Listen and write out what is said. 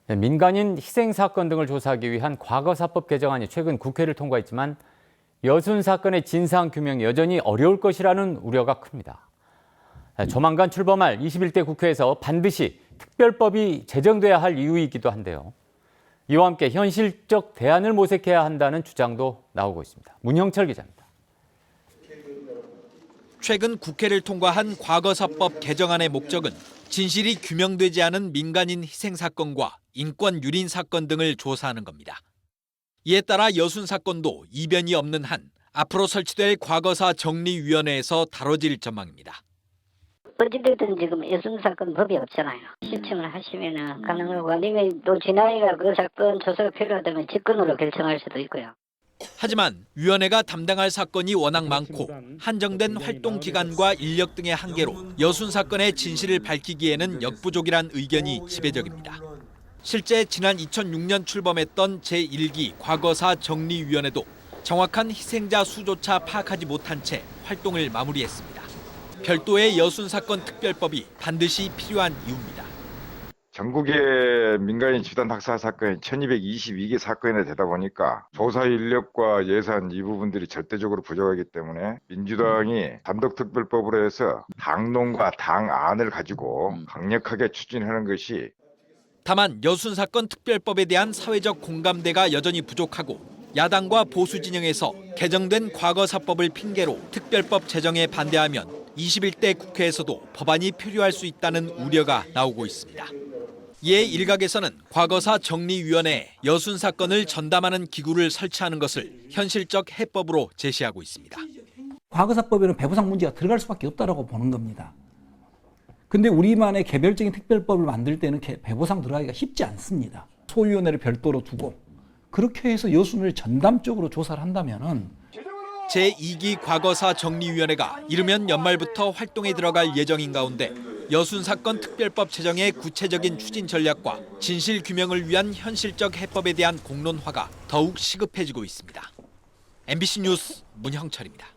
네, 민간인 희생 사건 등을 조사하기 위한 과거사법 개정안이 최근 국회를 통과했지만 여순 사건의 진상 규명이 여전히 어려울 것이라는 우려가 큽니다. 조만간 출범할 21대 국회에서 반드시 특별법이 제정돼야 할 이유이기도 한데요. 이와 함께 현실적 대안을 모색해야 한다는 주장도 나오고 있습니다. 문형철 기자입니다. 최근 국회를 통과한 과거사법 개정안의 목적은 진실이 규명되지 않은 민간인 희생 사건과 인권 유린 사건 등을 조사하는 겁니다. 이에 따라 여순 사건도 이변이 없는 한 앞으로 설치될 과거사 정리위원회에서 다뤄질 전망입니다. 어찌됐든 지금 여순 사건 법이 없잖아요. 신청을 하시면은 가능하고 아니면 또 지나이가 그 사건 조사가 필요하다면 직권으로 결정할 수도 있고요. 하지만 위원회가 담당할 사건이 워낙 많고 한정된 활동 기간과 인력 등의 한계로 여순 사건의 진실을 밝히기에는 역부족이란 의견이 지배적입니다. 실제 지난 2006년 출범했던 제1기 과거사 정리위원회도 정확한 희생자 수조차 파악하지 못한 채 활동을 마무리했습니다. 별도의 여순 사건 특별법이 반드시 필요한 이유입니다. 전국의 민간인 집단 학살 사건이 1222개 사건이나 되다 보니까 조사 인력과 예산 이 부분들이 절대적으로 부족하기 때문에 민주당이 단독특별법으로 해서 당론과 당안을 가지고 강력하게 추진하는 것이 다만 여순 사건 특별법에 대한 사회적 공감대가 여전히 부족하고 야당과 보수 진영에서 개정된 과거사법을 핑계로 특별법 제정에 반대하면 21대 국회에서도 법안이 표류할 수 있다는 우려가 나오고 있습니다. 이에 일각에서는 과거사 정리위원회에 여순 사건을 전담하는 기구를 설치하는 것을 현실적 해법으로 제시하고 있습니다. 과거사법에는 배부상 문제가 들어갈 수밖에 없다고 보는 겁니다. 근데 우리만의 개별적인 특별법을 만들 때는 배부상 들어가기가 쉽지 않습니다. 소위원회를 별도로 두고 그렇게 해서 여순을 전담적으로 조사를 한다면은 제2기 과거사 정리위원회가 이르면 연말부터 활동에 들어갈 예정인 가운데 여순 사건 특별법 제정의 구체적인 추진 전략과 진실 규명을 위한 현실적 해법에 대한 공론화가 더욱 시급해지고 있습니다. MBC 뉴스 문형철입니다.